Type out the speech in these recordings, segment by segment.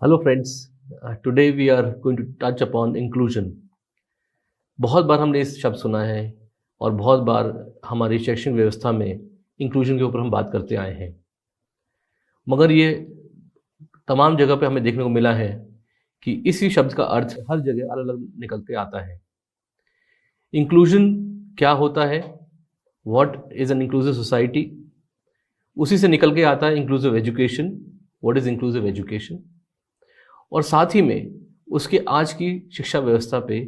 Hello friends, today we are going to touch upon inclusion. बहुत बार हमने इस शब्द सुना है और बहुत बार हमारी शैक्षणिक व्यवस्था में इंक्लूजन के ऊपर हम बात करते आए हैं, मगर ये तमाम जगह पे हमें देखने को मिला है कि इसी शब्द का अर्थ हर जगह अलग अलग निकल के आता है। इंक्लूजन क्या होता है, what is an inclusive society, उसी से निकल के आता है inclusive education, what is inclusive education, और साथ ही में उसके आज की शिक्षा व्यवस्था पे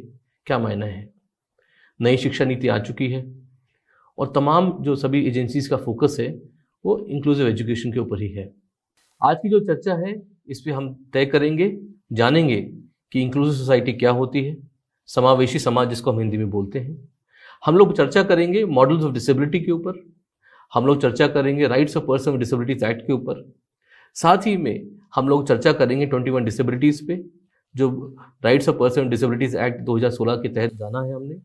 क्या मायना है। नई शिक्षा नीति आ चुकी है और तमाम जो सभी एजेंसीज का फोकस है वो इंक्लूसिव एजुकेशन के ऊपर ही है। आज की जो चर्चा है इस पे हम तय करेंगे, जानेंगे कि इंक्लूसिव सोसाइटी क्या होती है, समावेशी समाज जिसको हम हिंदी में बोलते हैं। हम लोग चर्चा करेंगे मॉडल्स ऑफ डिसेबिलिटी के ऊपर, हम लोग चर्चा करेंगे rights of person with disabilities act के ऊपर, साथ ही में हम लोग चर्चा करेंगे 21 डिसेबिलिटीज़ पे, जो rights of person with disabilities act 2016 के तहत जाना है हमने,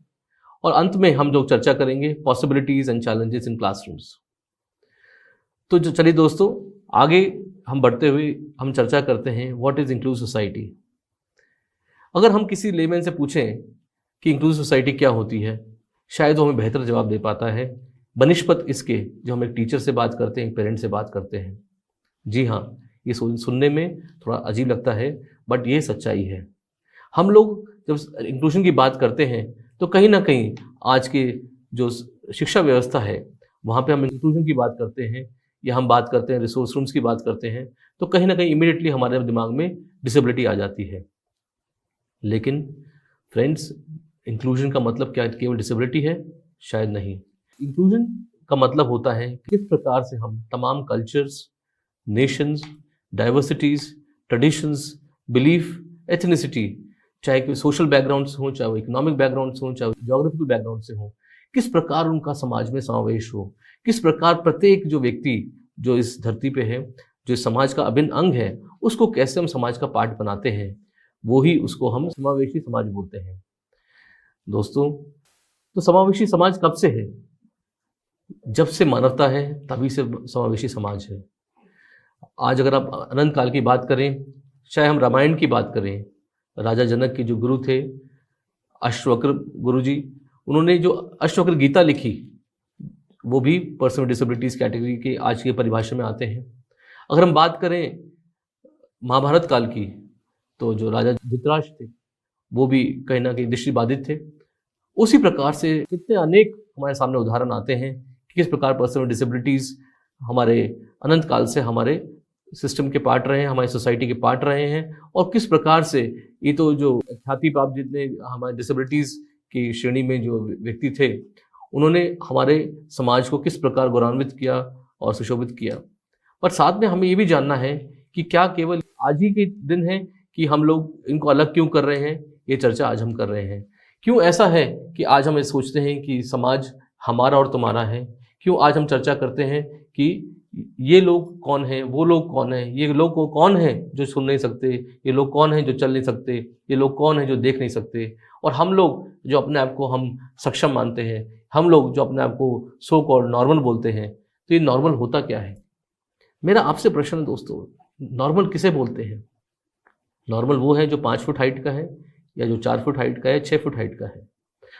और अंत में हम लोग चर्चा करेंगे possibilities and challenges in classrooms. तो जो चलिए दोस्तों, आगे हम बढ़ते हुए हम चर्चा करते हैं व्हाट इज़ इंक्लूसिव सोसाइटी। अगर हम किसी लेमैन से पूछें कि इंक्लूसिव सोसाइटी क्या होती है, शायद वो हमें बेहतर जवाब दे पाता है बनिस्पत इसके जो हम एक टीचर से बात करते हैं, एक पेरेंट से बात करते हैं। जी हाँ, ये सुनने में थोड़ा अजीब लगता है, बट ये सच्चाई है। हम लोग जब इंक्लूजन की बात करते हैं तो कहीं ना कहीं आज के जो शिक्षा व्यवस्था है वहाँ पे हम इंक्लूजन की बात करते हैं या हम बात करते हैं रिसोर्स रूम्स की बात करते हैं, तो कहीं ना कहीं इमीडिएटली हमारे दिमाग में डिसेबिलिटी आ जाती है। लेकिन फ्रेंड्स, इंक्लूजन का मतलब क्या केवल डिसेबिलिटी है? शायद नहीं। इंक्लूजन का मतलब होता है किस प्रकार से हम तमाम cultures, Nations, diversities, traditions, belief, ethnicity, चाहे कोई सोशल बैकग्राउंड से हो, चाहे वो इकोनॉमिक बैकग्राउंड से हो, चाहे वो जोग्राफिकल बैकग्राउंड से हो, किस प्रकार उनका समाज में समावेश हो, किस प्रकार प्रत्येक जो व्यक्ति जो इस धरती पे है, जो इस समाज का अभिन्न अंग है, उसको कैसे हम समाज का पार्ट बनाते हैं, वो ही उसको हम समावेशी समाज बोलते हैं। दोस्तों, तो समावेशी समाज कब से है? जब से मानवता है तभी से समावेशी समाज है। आज अगर आप अनंत काल की बात करें, चाहे हम रामायण की बात करें, राजा जनक के जो गुरु थे अश्वक्र गुरु जी, उन्होंने जो अश्वक्र गीता लिखी वो भी पर्सन विद डिसेबिलिटीज कैटेगरी के आज की परिभाषा में आते हैं। अगर हम बात करें महाभारत काल की, तो जो राजा धृतराष्ट्र थे वो भी कहीं ना कहीं दृष्टिबाधित थे। उसी प्रकार से कितने अनेक हमारे सामने उदाहरण आते हैं कि किस प्रकार पर्सन विद डिसेबिलिटीज हमारे अनंत काल से हमारे सिस्टम के पार्ट रहे हैं, हमारी सोसाइटी के पार्ट रहे हैं, और किस प्रकार से ये तो जो ख्याति प्राप्त जितने हमारे डिसेबिलिटीज़ की श्रेणी में जो व्यक्ति थे, उन्होंने हमारे समाज को किस प्रकार गौरवान्वित किया और सुशोभित किया। पर साथ में हमें ये भी जानना है कि क्या केवल आज ही के दिन है कि हम लोग इनको अलग क्यों कर रहे हैं, ये चर्चा आज हम कर रहे हैं। क्यों ऐसा है कि आज हम ये सोचते हैं कि समाज हमारा और तुम्हारा है? क्यों आज हम चर्चा करते हैं कि ये लोग कौन हैं, वो लोग कौन हैं, ये लोग को कौन है जो सुन नहीं सकते, ये लोग कौन हैं जो चल नहीं सकते, ये लोग कौन हैं जो देख नहीं सकते, और हम लोग जो अपने आप को हम सक्षम मानते हैं, हम लोग जो अपने आप को सो कॉल्ड नॉर्मल बोलते हैं, तो ये नॉर्मल होता क्या है? मेरा आपसे प्रश्न है दोस्तों, नॉर्मल किसे बोलते हैं? नॉर्मल वो है जो 5 फुट हाइट का है, या जो 4 फुट हाइट का है, 6 फुट हाइट का है?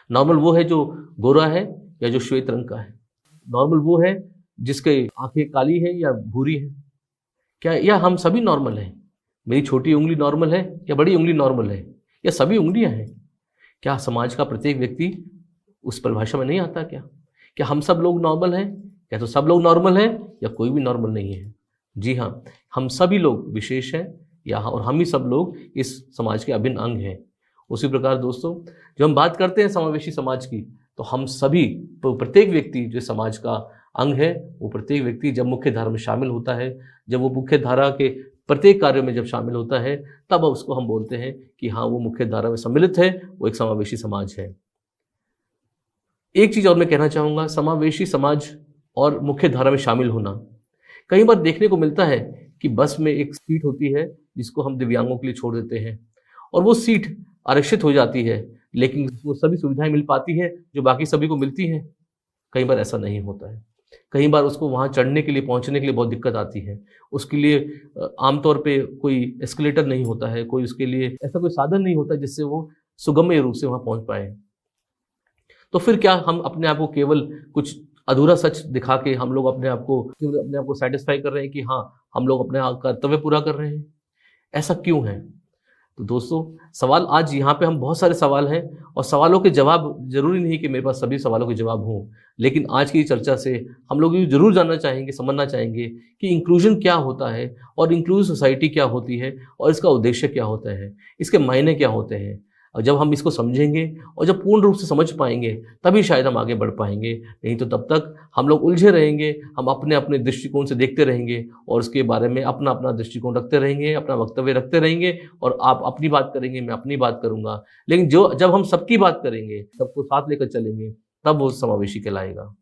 नॉर्मल वो है जो गोरा है या जो श्वेत रंग का है? नॉर्मल वो है जिसके आंखें काली है या भूरी है? क्या या हम सभी नॉर्मल हैं? मेरी छोटी उंगली नॉर्मल है या बड़ी उंगली नॉर्मल है, या सभी उंगलियां हैं? क्या समाज का प्रत्येक व्यक्ति उस परिभाषा में नहीं आता? क्या हम सब लोग नॉर्मल हैं? या तो सब लोग नॉर्मल हैं या कोई भी नॉर्मल नहीं है? जी हाँ, हम सभी लोग विशेष हैं, और हम ही सब लोग इस समाज के अभिन्न अंग हैं। उसी प्रकार दोस्तों, जब हम बात करते हैं समावेशी समाज की, तो हम सभी, तो प्रत्येक व्यक्ति जो समाज का अंग है, वो प्रत्येक व्यक्ति जब मुख्य धारा में शामिल होता है, जब वो मुख्य धारा के प्रत्येक कार्यों में जब शामिल होता है, तब उसको हम बोलते हैं कि हाँ, वो मुख्य धारा में सम्मिलित है, वो एक समावेशी समाज है। एक चीज़ और मैं कहना चाहूँगा, समावेशी समाज और मुख्य धारा में शामिल होना कई बार देखने को मिलता है कि बस में एक सीट होती है जिसको हम दिव्यांगों के लिए छोड़ देते हैं, और वो सीट आरक्षित हो जाती है, लेकिन वो सभी सुविधाएं मिल पाती हैं जो बाकी सभी को मिलती हैं? कई बार ऐसा नहीं होता है। कई बार उसको वहाँ चढ़ने के लिए, पहुँचने के लिए बहुत दिक्कत आती है। उसके लिए आमतौर पे कोई एस्केलेटर नहीं होता है, कोई उसके लिए ऐसा कोई साधन नहीं होता जिससे वो सुगम्य रूप से वहाँ पहुँच पाए। तो फिर क्या हम अपने आप को केवल कुछ अधूरा सच दिखा के हम लोग अपने आप को सैटिस्फाई कर रहे हैं कि हाँ, हम लोग अपने कर्तव्य पूरा कर रहे हैं? ऐसा क्यों है? तो दोस्तों, सवाल आज यहाँ पे हम बहुत सारे सवाल हैं और सवालों के जवाब ज़रूरी नहीं कि मेरे पास सभी सवालों के जवाब हों, लेकिन आज की चर्चा से हम लोग ये ज़रूर जानना चाहेंगे, समझना चाहेंगे कि इंक्लूजन क्या होता है और इंक्लूसिव सोसाइटी क्या होती है और इसका उद्देश्य क्या होता है, इसके मायने क्या होते हैं। और जब हम इसको समझेंगे और जब पूर्ण रूप से समझ पाएंगे तभी शायद हम आगे बढ़ पाएंगे, नहीं तो तब तक हम लोग उलझे रहेंगे, हम अपने अपने दृष्टिकोण से देखते रहेंगे और उसके बारे में अपना अपना दृष्टिकोण रखते रहेंगे, अपना वक्तव्य रखते रहेंगे और आप अपनी बात करेंगे, मैं अपनी बात करूँगा। लेकिन जब हम सबकी बात करेंगे, सबको साथ लेकर चलेंगे, तब वो समावेशी कहलाएगा।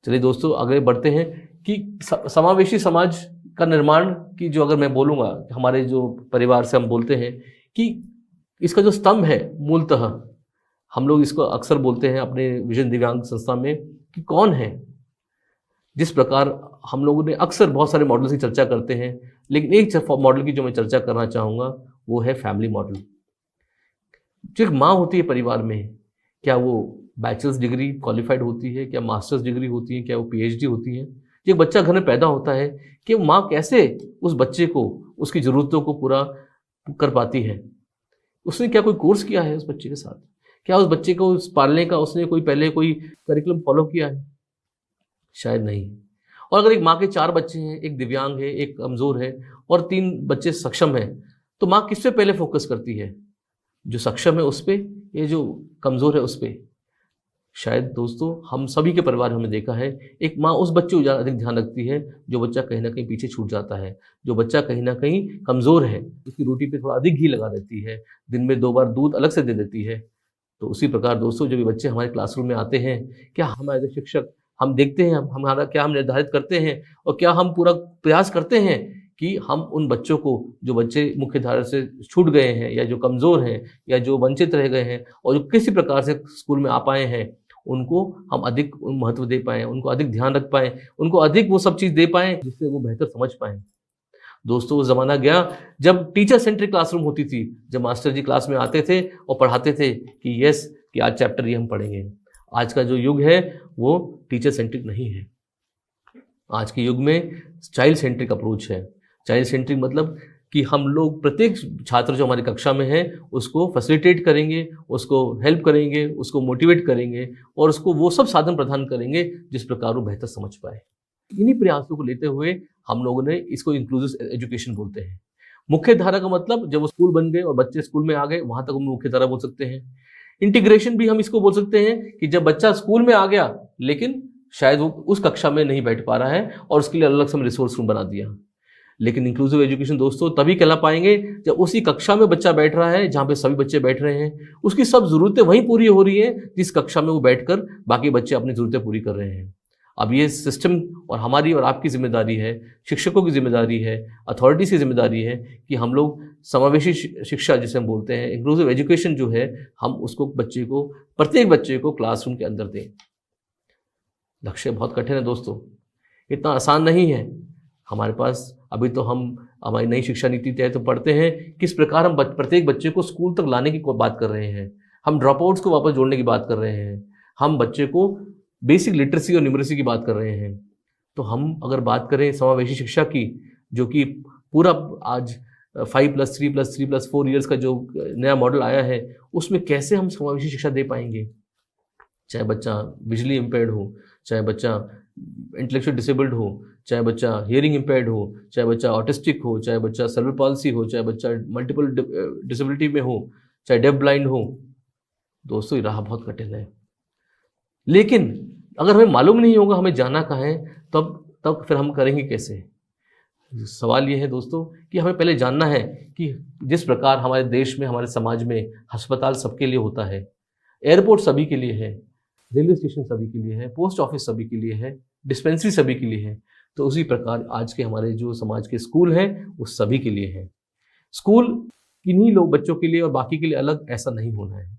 चलिए दोस्तों, आगे बढ़ते हैं कि समावेशी समाज का निर्माण की जो अगर मैं बोलूँगा, हमारे जो परिवार से हम बोलते हैं कि इसका जो स्तंभ है, मूलतः हम लोग इसको अक्सर बोलते हैं अपने विजन दिव्यांग संस्था में कि कौन है। जिस प्रकार हम लोगों ने अक्सर बहुत सारे मॉडल्स की चर्चा करते हैं, लेकिन एक मॉडल की जो मैं चर्चा करना चाहूँगा वो है फैमिली मॉडल। जो एक माँ होती है परिवार में, क्या वो बैचलर्स डिग्री क्वालिफाइड होती है, क्या मास्टर्स डिग्री होती है, क्या वो पीएचडी होती है? जो एक बच्चा घर में पैदा होता है कि माँ कैसे उस बच्चे को उसकी ज़रूरतों को पूरा कर पाती है? उसने क्या कोई कोर्स किया है उस बच्चे के साथ? क्या उस बच्चे को पालने का उसने पहले कोई करिकुलम फॉलो किया है? शायद नहीं। और अगर एक माँ के 4 बच्चे हैं, एक दिव्यांग है, एक कमज़ोर है और 3 बच्चे सक्षम हैं, तो माँ किस पे पहले फोकस करती है? जो सक्षम है उस पे या जो कमज़ोर है उस पे? शायद दोस्तों, हम सभी के परिवार में हमने देखा है, एक माँ उस बच्चे को ज़्यादा अधिक ध्यान रखती है जो बच्चा कहीं ना कहीं पीछे छूट जाता है, जो बच्चा कहीं ना कहीं कमज़ोर है, उसकी रोटी पे थोड़ा अधिक घी लगा देती है, दिन में 2 बार दूध अलग से दे देती है। तो उसी प्रकार दोस्तों, जब ये बच्चे हमारे क्लासरूम में आते हैं, क्या हम एज ए शिक्षक हम देखते हैं, हम निर्धारित करते हैं और क्या हम पूरा प्रयास करते हैं कि हम उन बच्चों को, जो बच्चे मुख्य धारा से छूट गए हैं या जो कमज़ोर हैं या जो वंचित रह गए हैं और जो किसी प्रकार से स्कूल में आ पाए हैं, उनको हम अधिक महत्व दे पाएँ, उनको अधिक ध्यान रख पाएँ, उनको अधिक वो सब चीज़ दे पाएँ जिससे वो बेहतर समझ पाएँ। दोस्तों, वो ज़माना गया जब टीचर सेंट्रिक क्लासरूम होती थी, जब मास्टर जी क्लास में आते थे और पढ़ाते थे कि यस कि आज चैप्टर ये हम पढ़ेंगे। आज का जो युग है वो टीचर सेंट्रिक नहीं है। आज के युग में चाइल्ड सेंट्रिक अप्रोच है। चाइल्ड सेंट्रिक मतलब कि हम लोग प्रत्येक छात्र जो हमारी कक्षा में है उसको फैसिलिटेट करेंगे, उसको हेल्प करेंगे, उसको मोटिवेट करेंगे और उसको वो सब साधन प्रदान करेंगे जिस प्रकार वो बेहतर समझ पाए। इन्हीं प्रयासों को लेते हुए हम लोगों ने इसको इंक्लूसिव एजुकेशन बोलते हैं। मुख्य धारा का मतलब जब वो स्कूल बन गए और बच्चे स्कूल में आ गए, वहाँ तक हम मुख्य धारा बोल सकते हैं। इंटीग्रेशन भी हम इसको बोल सकते हैं कि जब बच्चा स्कूल में आ गया लेकिन शायद वो उस कक्षा में नहीं बैठ पा रहा है और उसके लिए अलग से रिसोर्स रूम बना दिया। लेकिन इंक्लूसिव एजुकेशन दोस्तों तभी कहला पाएंगे जब उसी कक्षा में बच्चा बैठ रहा है जहाँ पे सभी बच्चे बैठ रहे हैं, उसकी सब ज़रूरतें वहीं पूरी हो रही हैं जिस कक्षा में वो बैठकर बाकी बच्चे अपनी ज़रूरतें पूरी कर रहे हैं। अब ये सिस्टम और हमारी और आपकी जिम्मेदारी है, शिक्षकों की जिम्मेदारी है, अथॉरिटीज़ की जिम्मेदारी है कि हम लोग समावेशी शिक्षा जिसे हम बोलते हैं, इंक्लूसिव एजुकेशन जो है, हम उसको प्रत्येक बच्चे को क्लासरूम के अंदर दें। लक्ष्य बहुत कठिन है दोस्तों, इतना आसान नहीं है। हमारे पास अभी तो हम हमारी नई शिक्षा नीति तय तो पढ़ते हैं किस प्रकार हम प्रत्येक बच्चे को स्कूल तक लाने की बात कर रहे हैं, हम ड्रॉप आउट्स को वापस जोड़ने की बात कर रहे हैं, हम बच्चे को बेसिक लिटरेसी और न्यूमरेसी की बात कर रहे हैं। तो हम अगर बात करें समावेशी शिक्षा की, जो कि पूरा आज 5+3+3+4 ईयर्स का जो नया मॉडल आया है, उसमें कैसे हम समावेशी शिक्षा दे पाएंगे? चाहे बच्चा विजुअली इम्पेयर्ड हो, चाहे बच्चा इंटेलेक्चुअल डिसेबल्ड हो, चाहे बच्चा हियरिंग इम्पेयर्ड हो, चाहे बच्चा ऑटिस्टिक हो, चाहे बच्चा सेरेब्रल पॉल्सी हो, चाहे बच्चा मल्टीपल डिसेबिलिटी में हो, चाहे डेफ ब्लाइंड हो। दोस्तों, ये राह बहुत कठिन है, लेकिन अगर हमें मालूम नहीं होगा हमें जाना कहाँ है, तब फिर हम करेंगे कैसे? सवाल ये है दोस्तों कि हमें पहले जानना है कि जिस प्रकार हमारे देश में, हमारे समाज में अस्पताल सबके लिए होता है, एयरपोर्ट सभी के लिए है, रेलवे स्टेशन सभी के लिए है, पोस्ट ऑफिस सभी के लिए है, डिस्पेंसरी सभी के लिए है, तो उसी प्रकार आज के हमारे जो समाज के स्कूल हैं वो सभी के लिए है। स्कूल किन्हीं लोग बच्चों के लिए और बाकी के लिए अलग, ऐसा नहीं होना है।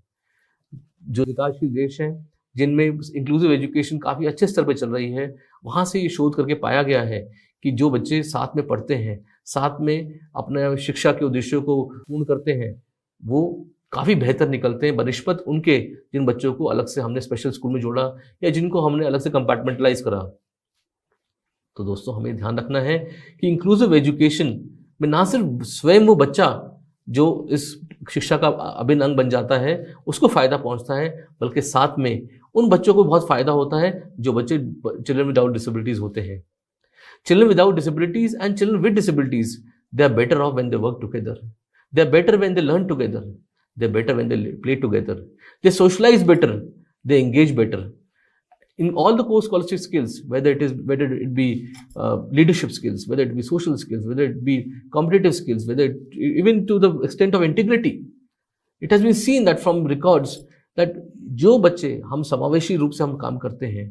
जो विकासशील देश हैं जिनमें इंक्लूसिव एजुकेशन काफ़ी अच्छे स्तर पर चल रही है, वहाँ से ये शोध करके पाया गया है कि जो बच्चे साथ में पढ़ते हैं, साथ में अपने शिक्षा के उद्देश्यों को पूर्ण करते हैं, वो काफ़ी बेहतर निकलते हैं बनिस्बत उनके जिन बच्चों को अलग से हमने स्पेशल स्कूल में जोड़ा या जिनको हमने अलग से कंपार्टमेंटलाइज करा। तो दोस्तों हमें ध्यान रखना है कि इंक्लूसिव एजुकेशन में ना सिर्फ स्वयं वो बच्चा जो इस शिक्षा का अभिन्न अंग बन जाता है उसको फ़ायदा पहुंचता है, बल्कि साथ में उन बच्चों को बहुत फ़ायदा होता है जो बच्चे चिल्ड्रन विदाउट डिसेबिलिटीज़ होते हैं। Children without disabilities and children with disabilities, they are better off when they work together. They are better when they learn together. They are better when they play together. They socialize better. They engage better. In all the core scholastic skills, whether it be leadership skills, whether it be social skills, whether it be competitive skills, even to the extent of integrity, it has been seen that from records that जो बच्चे हम समावेशी रूप से हम काम करते हैं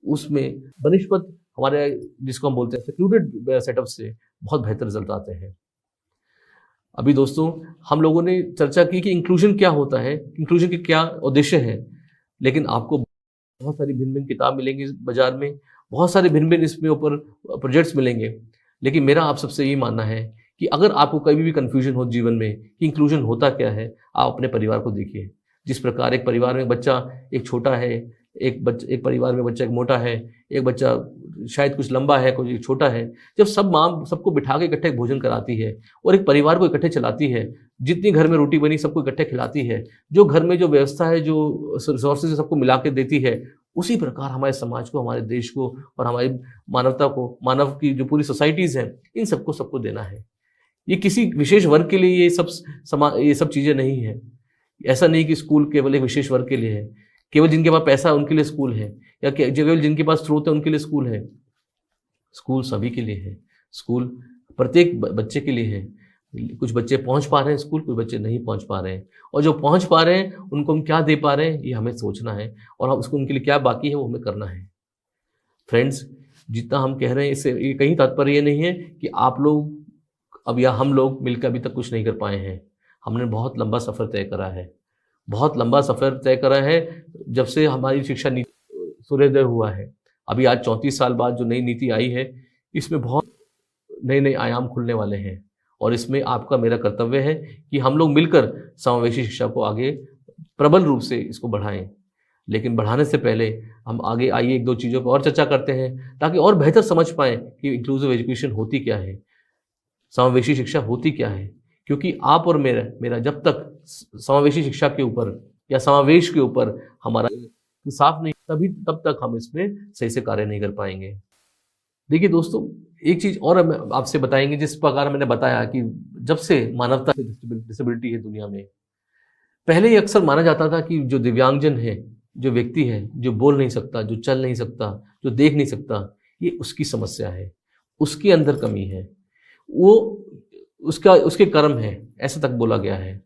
उसमें बनिस्बत हमारे जिसको हम बोलते हैं सेक्लूडेड सेटअप से बहुत बेहतर रिजल्ट आते हैं। अभी दोस्तों हम लोगों ने चर्चा की कि इंक्लूजन क्या होता है, इंक्लूजन के क्या उद्देश्य हैं, लेकिन आपको बहुत सारी भिन्न भिन्न किताब मिलेंगी बाजार में, बहुत सारे भिन्न भिन्न इसमें ऊपर प्रोजेक्ट्स मिलेंगे, लेकिन मेरा आप सबसे यही मानना है कि अगर आपको कभी भी कन्फ्यूजन हो जीवन में कि इंक्लूजन होता क्या है, आप अपने परिवार को देखिए। जिस प्रकार एक परिवार में बच्चा एक छोटा है, एक परिवार में बच्चा एक मोटा है, एक बच्चा शायद कुछ लंबा है, कुछ छोटा है, जब सब माँ सबको बिठा के इकट्ठे भोजन कराती है और एक परिवार को इकट्ठे चलाती है, जितनी घर में रोटी बनी सबको इकट्ठे खिलाती है, जो घर में जो व्यवस्था है, जो रिसोर्सेज सबको मिला के देती है, उसी प्रकार हमारे समाज को, हमारे देश को और हमारी मानवता को, मानव की जो पूरी सोसाइटीज़ हैं, इन सबको देना है। ये किसी विशेष वर्ग के लिए ये सब चीज़ें नहीं है। ऐसा नहीं कि स्कूल केवल एक विशेष वर्ग के लिए है, केवल जिनके पास पैसा है उनके लिए स्कूल है, या केवल जिनके पास स्रोत है उनके लिए स्कूल है। स्कूल सभी के लिए है, स्कूल प्रत्येक बच्चे के लिए है। कुछ बच्चे पहुंच पा रहे हैं स्कूल, कुछ बच्चे नहीं पहुंच पा रहे हैं, और जो पहुंच पा रहे हैं उनको हम क्या दे पा रहे हैं ये हमें सोचना है, और हम उसको उनके लिए क्या बाकी है वो हमें करना है। फ्रेंड्स, जितना हम कह रहे हैं इससे ये कहीं तात्पर्य ये नहीं है कि आप लोग अब या हम लोग मिलकर अभी तक कुछ नहीं कर पाए हैं। हमने बहुत लंबा सफ़र तय करा है, बहुत लंबा सफ़र तय करा है जब से हमारी शिक्षा नीति सूर्योदय हुआ है। अभी आज 34 साल बाद जो नई नीति आई है, इसमें बहुत नए आयाम खुलने वाले हैं, और इसमें आपका मेरा कर्तव्य है कि हम लोग मिलकर समावेशी शिक्षा को आगे प्रबल रूप से इसको बढ़ाएं। लेकिन बढ़ाने से पहले हम आगे आइए एक दो चीज़ों पर और चर्चा करते हैं, ताकि और बेहतर समझ पाएँ कि इंक्लूसिव एजुकेशन होती क्या है, समावेशी शिक्षा होती क्या है। क्योंकि आप और मेरा जब तक समावेशी शिक्षा के ऊपर या समावेश के ऊपर हमारा साफ नहीं, तब तक हम इसमें सही से कार्य नहीं कर पाएंगे। देखिए दोस्तों, एक चीज़ और हम आपसे बताएंगे, जिस प्रकार मैंने बताया कि जब से मानवता की डिसेबिलिटी है दुनिया में, पहले ये अक्सर माना जाता था कि जो दिव्यांगजन है, जो व्यक्ति है, जो बोल नहीं सकता, जो चल नहीं सकता, जो देख नहीं सकता, ये उसकी समस्या है, उसके अंदर कमी है, वो उसके कर्म है, ऐसा तक बोला गया है।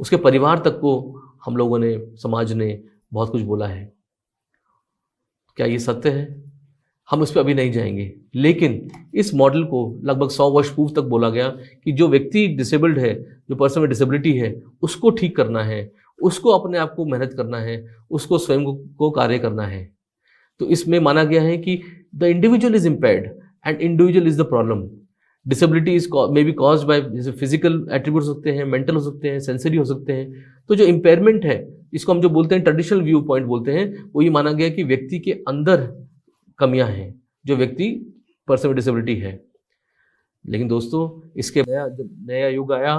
उसके परिवार तक को हम लोगों ने, समाज ने बहुत कुछ बोला है। क्या ये सत्य है? हम उस पर अभी नहीं जाएंगे, लेकिन इस मॉडल को लगभग 100 वर्ष पूर्व तक बोला गया कि जो व्यक्ति डिसेबल्ड है, जो पर्सन में डिसेबिलिटी है, उसको ठीक करना है, उसको अपने आप को मेहनत करना है, उसको स्वयं को कार्य करना है। तो इसमें माना गया है कि the individual is impaired and individual is the problem. Disability is may be caused by, जैसे फिजिकल एट्रीब्यूट हो सकते हैं, मेंटल हो सकते हैं, सेंसरी हो सकते हैं। तो जो इम्पेयरमेंट है, इसको हम जो बोलते हैं ट्रेडिशनल व्यू पॉइंट बोलते हैं, वो ये माना गया कि व्यक्ति के अंदर कमियां हैं, जो व्यक्ति पर्सन विद डिसेबिलिटी है। लेकिन दोस्तों, इसके जब नया युग आया,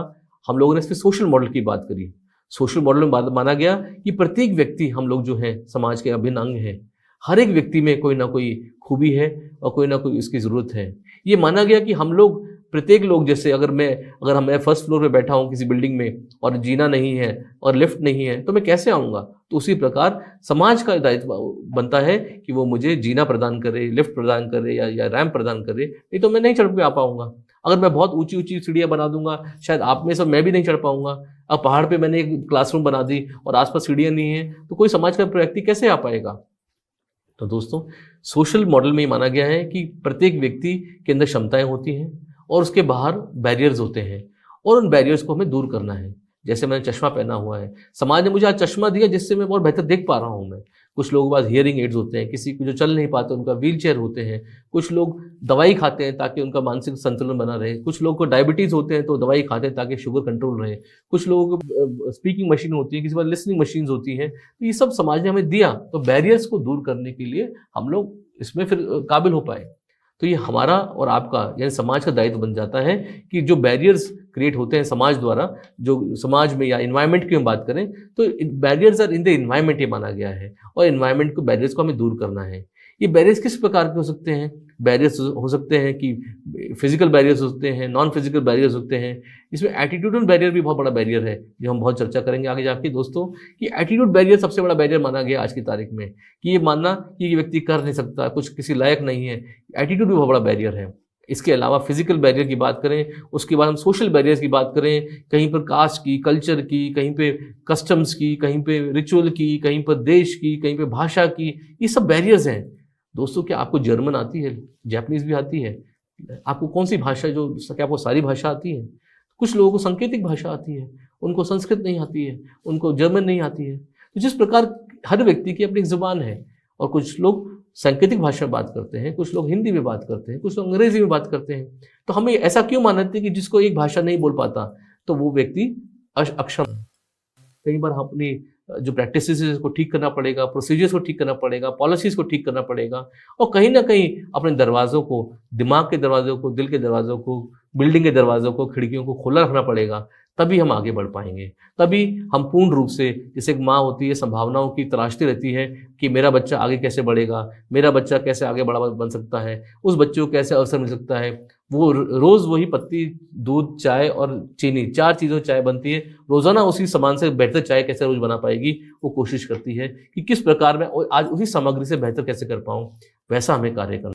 हम लोगों ने इस पर सोशल मॉडल की बात करी। सोशल मॉडल में माना गया कि प्रत्येक व्यक्ति, हम लोग जो हैं समाज के अभिन्न अंग हैं, हर एक व्यक्ति में कोई ना कोई खूबी है और कोई ना कोई इसकी ज़रूरत है। ये माना गया कि हम लोग, प्रत्येक लोग, जैसे अगर मैं फर्स्ट फ्लोर पे बैठा हूँ किसी बिल्डिंग में और जीना नहीं है और लिफ्ट नहीं है तो मैं कैसे आऊँगा? तो उसी प्रकार समाज का दायित्व बनता है कि वो मुझे जीना प्रदान करे, लिफ्ट प्रदान करे या रैंप प्रदान करे, नहीं तो मैं नहीं चढ़ के आ पाऊँगा। अगर मैं बहुत ऊंची ऊंची सीढ़ियाँ बना दूंगा, शायद आप में सब मैं भी नहीं चढ़ पाऊँगा। अब पहाड़ पर मैंने एक क्लासरूम बना दी और आसपास सीढ़ियाँ नहीं हैं, तो कोई समाज का व्यक्ति कैसे आ पाएगा? तो दोस्तों, सोशल मॉडल में ये माना गया है कि प्रत्येक व्यक्ति के अंदर क्षमताएं होती हैं और उसके बाहर बैरियर्स होते हैं, और उन बैरियर्स को हमें दूर करना है। जैसे मैंने चश्मा पहना हुआ है, समाज ने मुझे आज चश्मा दिया जिससे मैं बहुत बेहतर देख पा रहा हूँ। कुछ लोगों के पास हियरिंग एड्स होते हैं, किसी को जो चल नहीं पाते उनका व्हील चेयर होते हैं, कुछ लोग दवाई खाते हैं ताकि उनका मानसिक संतुलन बना रहे, कुछ लोगों को डायबिटीज़ होते हैं तो दवाई खाते हैं ताकि शुगर कंट्रोल रहे, कुछ लोगों को स्पीकिंग मशीन होती है, किसी बार लिसनिंग मशीन्स होती हैं। तो ये सब समाज ने हमें दिया, तो बैरियर्स को दूर करने के लिए हम लोग इसमें फिर काबिल हो पाए। तो ये हमारा और आपका यानी समाज का दायित्व बन जाता है कि जो बैरियर्स क्रिएट होते हैं समाज द्वारा, जो समाज में या इन्वायरमेंट की हम बात करें तो barriers are in the environment ये माना गया है, और इन्वायरमेंट को बैरियर्स को हमें दूर करना है। ये बैरियर्स किस प्रकार के हो सकते हैं? बैरियर्स हो सकते हैं कि फिजिकल बैरियर्स होते हैं, नॉन फिजिकल बैरियर्स होते हैं। इसमें एटीट्यूडल बैरियर भी बहुत बड़ा बैरियर है, जो हम बहुत चर्चा करेंगे आगे जाके दोस्तों, कि एटीट्यूड बैरियर सबसे बड़ा बैरियर माना गया आज की तारीख में, कि ये मानना कि ये व्यक्ति कर नहीं सकता, कुछ किसी लायक नहीं है। एटीट्यूड भी बहुत बड़ा बैरियर है। इसके अलावा फिजिकल बैरियर की बात करें, उसके बाद हम सोशल बैरियर्स की बात करें, कहीं पर कास्ट की, कल्चर की, कहीं पे कस्टम्स की, कहीं पे रिचुअल की, कहीं पर देश की, कहीं पे भाषा की, ये सब बैरियर्स हैं दोस्तों। क्या आपको जर्मन आती है? जापानीज भी आती है? आपको कौन सी भाषा, जो क्या आपको सारी भाषा आती है? कुछ लोगों को सांकेतिक भाषा आती है, उनको संस्कृत नहीं आती है, उनको जर्मन नहीं आती है। तो जिस प्रकार हर व्यक्ति की अपनी एक जुबान है, और कुछ लोग सांकेतिक भाषा में बात करते हैं, कुछ लोग हिंदी में बात करते हैं, कुछ लोग अंग्रेजी में बात करते हैं, तो हमें ऐसा क्यों मानते हैं कि जिसको एक भाषा नहीं बोल पाता तो वो व्यक्ति अक्षम है? कई बार हम अपनी जो प्रैक्टिसेस है उसको ठीक करना पड़ेगा, प्रोसीजर्स को ठीक करना पड़ेगा, पॉलिसीज़ को ठीक करना पड़ेगा, और कहीं ना कहीं अपने दरवाज़ों को, दिमाग के दरवाज़ों को, दिल के दरवाज़ों को, बिल्डिंग के दरवाज़ों को, खिड़कियों को खुला रखना पड़ेगा। तभी हम आगे बढ़ पाएंगे, तभी हम पूर्ण रूप से, जैसे एक माँ होती है संभावनाओं की तराशती रहती है कि मेरा बच्चा आगे कैसे बढ़ेगा, मेरा बच्चा कैसे आगे बड़ा बन सकता है, उस बच्चे को कैसे अवसर मिल सकता है। वो रोज़ वही पत्ती, दूध, चाय और चीनी, 4 चीज़ों चाय बनती है, रोज़ाना उसी सामान से बेहतर चाय कैसे रोज़ बना पाएगी, वो कोशिश करती है कि किस प्रकार मैं आज उसी सामग्री से बेहतर कैसे कर पाऊँ, वैसा हमें कार्य करना।